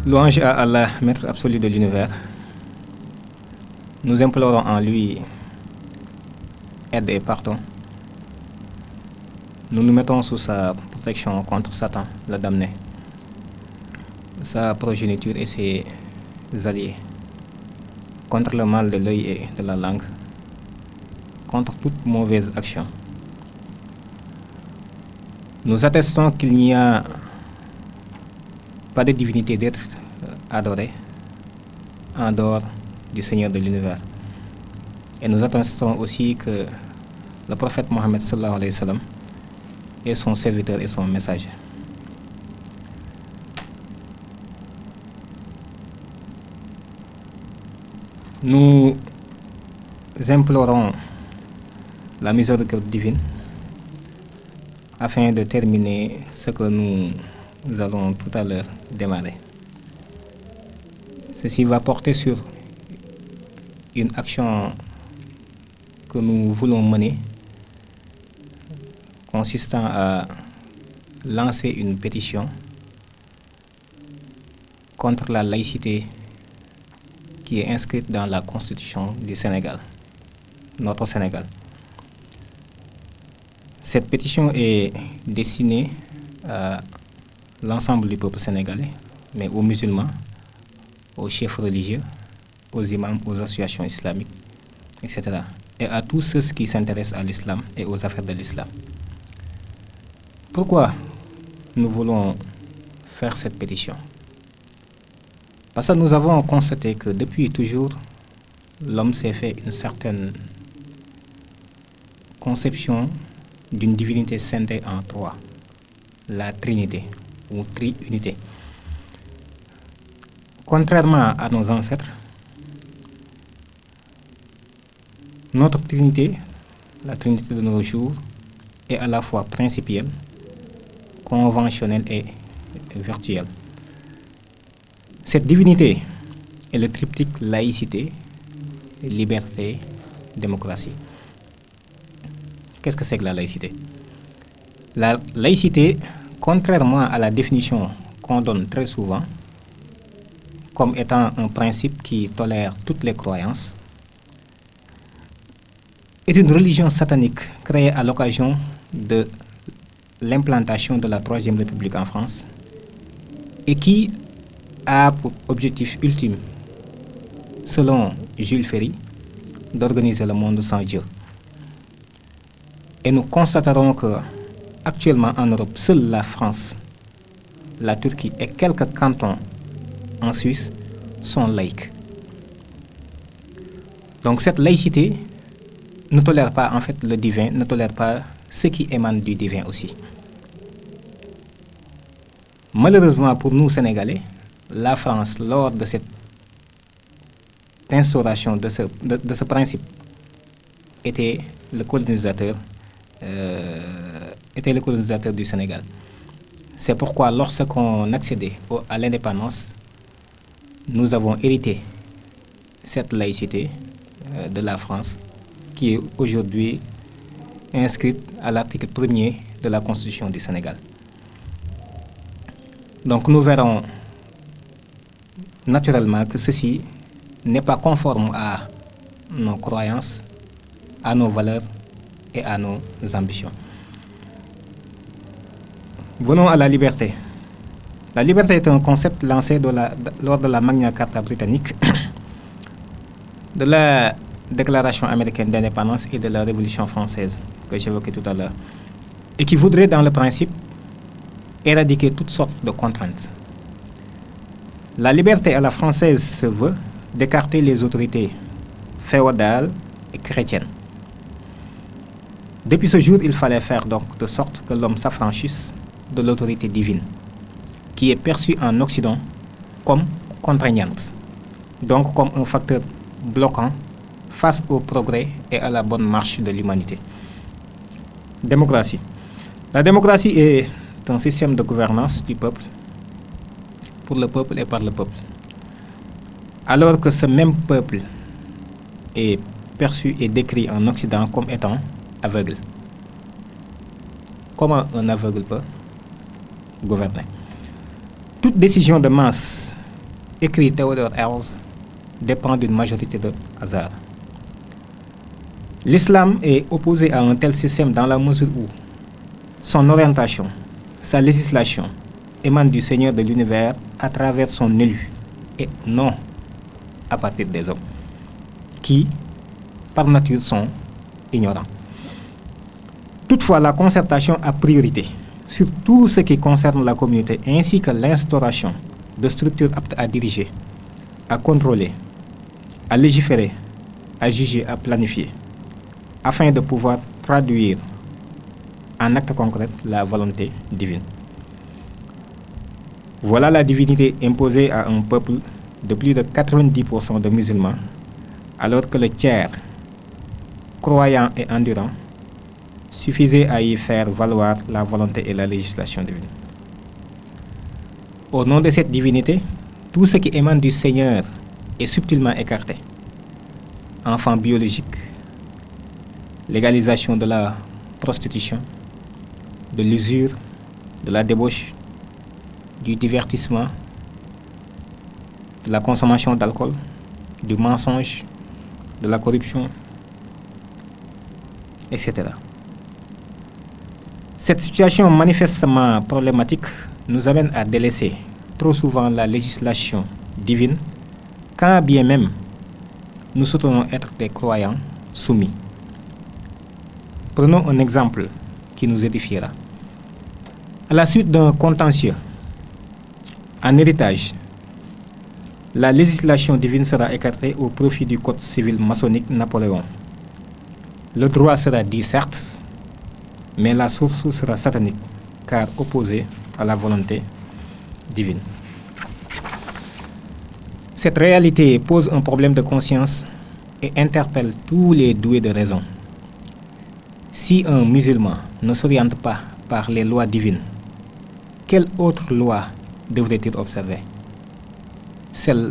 Louange à Allah, maître absolu de l'univers. Nous implorons en lui aide et pardon. Nous nous mettons sous sa protection contre Satan, le damné, sa progéniture et ses alliés, contre le mal de l'œil et de la langue, contre toute mauvaise action. Nous attestons qu'il n'y a pas de divinité d'être adorée en dehors du Seigneur de l'univers. Et nous attestons aussi que le prophète Mohammed sallallahu alayhi wa sallam est son serviteur et son messager. Nous implorons la miséricorde divine afin de terminer ce que nous allons tout à l'heure démarrer. Ceci va porter sur une action que nous voulons mener, consistant à lancer une pétition contre la laïcité qui est inscrite dans la Constitution du Sénégal, notre Sénégal. Cette pétition est destinée à l'ensemble du peuple sénégalais, mais aux musulmans, aux chefs religieux, aux imams, aux associations islamiques, etc. Et à tous ceux qui s'intéressent à l'islam et aux affaires de l'islam. Pourquoi nous voulons faire cette pétition? Parce que nous avons constaté que depuis toujours, l'homme s'est fait une certaine conception d'une divinité scindée en trois, la Trinité ou Triunité. Contrairement à nos ancêtres, notre Trinité, la Trinité de nos jours, est à la fois principielle, conventionnelle et virtuelle. Cette divinité est le triptyque laïcité, liberté, démocratie. Qu'est-ce que c'est que la laïcité? La laïcité, contrairement à la définition qu'on donne très souvent, comme étant un principe qui tolère toutes les croyances, est une religion satanique créée à l'occasion de l'implantation de la Troisième République en France et qui a pour objectif ultime, selon Jules Ferry, d'organiser le monde sans Dieu. Et nous constaterons que actuellement en Europe, seule la France, la Turquie et quelques cantons en Suisse sont laïcs. Donc cette laïcité ne tolère pas en fait le divin, ne tolère pas ce qui émane du divin aussi. Malheureusement pour nous Sénégalais, la France, lors de cette instauration de ce principe, était le colonisateur du Sénégal. C'est pourquoi lorsqu'on accédait à l'indépendance, nous avons hérité cette laïcité de la France qui est aujourd'hui inscrite à l'article 1er de la Constitution du Sénégal. Donc nous verrons naturellement que ceci n'est pas conforme à nos croyances, à nos valeurs et à nos ambitions. Venons à la liberté. La liberté est un concept lancé lors de la Magna Carta britannique, de la Déclaration américaine d'indépendance et de la Révolution française que j'évoquais tout à l'heure, et qui voudrait dans le principe éradiquer toutes sortes de contraintes. La liberté à la française se veut d'écarter les autorités féodales et chrétiennes. Depuis ce jour, il fallait faire donc de sorte que l'homme s'affranchisse de l'autorité divine, qui est perçue en Occident comme contraignante, donc comme un facteur bloquant face au progrès et à la bonne marche de l'humanité. Démocratie. La démocratie est un système de gouvernance du peuple, pour le peuple et par le peuple. Alors que ce même peuple est perçu et décrit en Occident comme étant aveugle. Comment un aveugle peut gouverner? Toute décision de masse écrit Theodore Herzl, dépend d'une majorité de hasard. L'islam est opposé à un tel système dans la mesure où son orientation, sa législation émanent du Seigneur de l'univers à travers son élu et non à partir des hommes qui, par nature, sont ignorants. Toutefois, la concertation a priorité sur tout ce qui concerne la communauté ainsi que l'instauration de structures aptes à diriger, à contrôler, à légiférer, à juger, à planifier, afin de pouvoir traduire en actes concrets la volonté divine. Voilà la divinité imposée à un peuple de plus de 90% de musulmans, alors que le tiers, croyant et endurant, suffisait à y faire valoir la volonté et la législation divine. Au nom de cette divinité, tout ce qui émane du Seigneur est subtilement écarté. Enfants biologiques, légalisation de la prostitution, de l'usure, de la débauche, du divertissement, de la consommation d'alcool, du mensonge, de la corruption, etc. Cette situation manifestement problématique nous amène à délaisser trop souvent la législation divine, quand bien même nous soutenons être des croyants soumis. Prenons un exemple qui nous édifiera. À la suite d'un contentieux en héritage, la législation divine sera écartée au profit du code civil maçonnique Napoléon. Le droit sera dit certes, mais la source sera satanique, car opposée à la volonté divine. Cette réalité pose un problème de conscience et interpelle tous les doués de raison. Si un musulman ne s'oriente pas par les lois divines, quelle autre loi devrait-il observer? Celle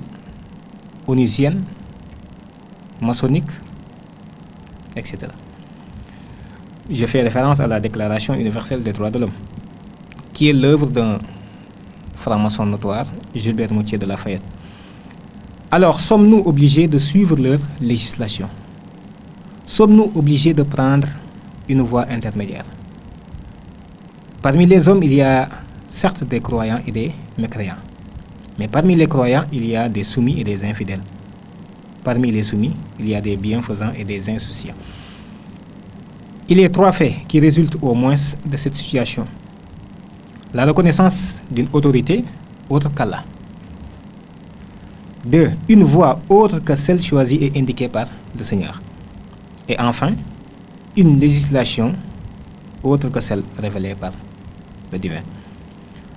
onusienne, maçonnique, etc. Je fais référence à la Déclaration universelle des droits de l'homme, qui est l'œuvre d'un franc-maçon notoire, Gilbert Moutier de Lafayette. Alors, sommes-nous obligés de suivre leur législation? Sommes-nous obligés de prendre une voie intermédiaire? Parmi les hommes, il y a certes des croyants et des mécréants. Mais parmi les croyants, il y a des soumis et des infidèles. Parmi les soumis, il y a des bienfaisants et des insouciants. Il y a trois faits qui résultent au moins de cette situation. La reconnaissance d'une autorité autre qu'Allah. 2. Une voie autre que celle choisie et indiquée par le Seigneur. Et enfin, une législation autre que celle révélée par le divin.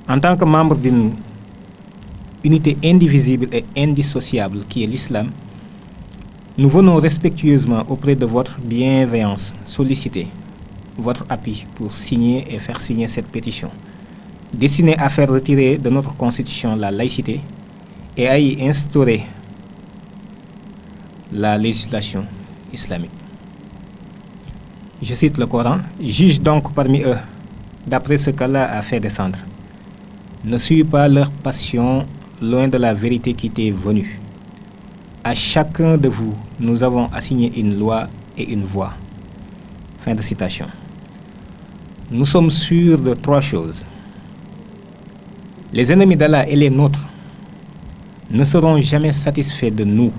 En tant que membre d'une unité indivisible et indissociable qui est l'islam, nous venons respectueusement auprès de votre bienveillance solliciter votre appui pour signer et faire signer cette pétition, destinée à faire retirer de notre constitution la laïcité et à y instaurer la législation islamique. Je cite le Coran: juge donc parmi eux d'après ce qu'Allah a fait descendre. Ne suis pas leur passion loin de la vérité qui t'est venue. À chacun de vous, nous avons assigné une loi et une voie. Fin de citation. Nous sommes sûrs de trois choses. Les ennemis d'Allah et les nôtres ne seront jamais satisfaits de nous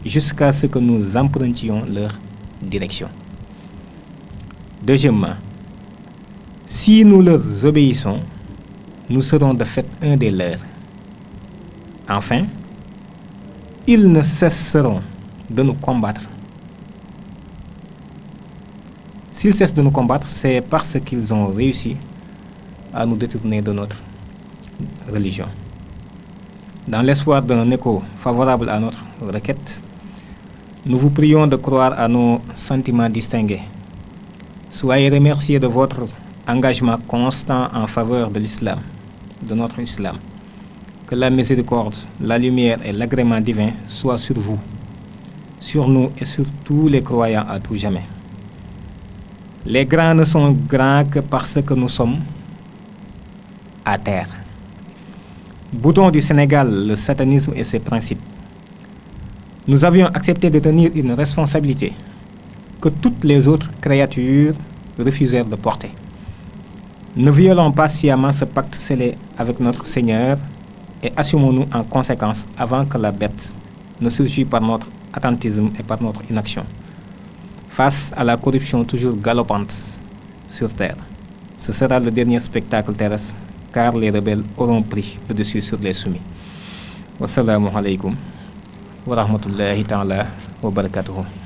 jusqu'à ce que nous empruntions leur direction. Deuxièmement, si nous leur obéissons, nous serons de fait un des leurs. Enfin, ils ne cesseront de nous combattre. S'ils cessent de nous combattre, c'est parce qu'ils ont réussi à nous détourner de notre religion. Dans l'espoir d'un écho favorable à notre requête, nous vous prions de croire à nos sentiments distingués. Soyez remerciés de votre engagement constant en faveur de l'islam, de notre islam. Que la miséricorde, la lumière et l'agrément divin soient sur vous, sur nous et sur tous les croyants à tout jamais. Les grands ne sont grands que parce que nous sommes à terre. Bouton du Sénégal, le satanisme et ses principes. Nous avions accepté de tenir une responsabilité que toutes les autres créatures refusèrent de porter. Ne violons pas sciemment ce pacte scellé avec notre Seigneur et assumons-nous en conséquence avant que la bête ne surgisse par notre attentisme et par notre inaction. Face à la corruption toujours galopante sur terre, ce sera le dernier spectacle terrestre car les rebelles auront pris le dessus sur les soumis. Wassalamu alaikum wa rahmatullahi ta'ala wa barakatuhu.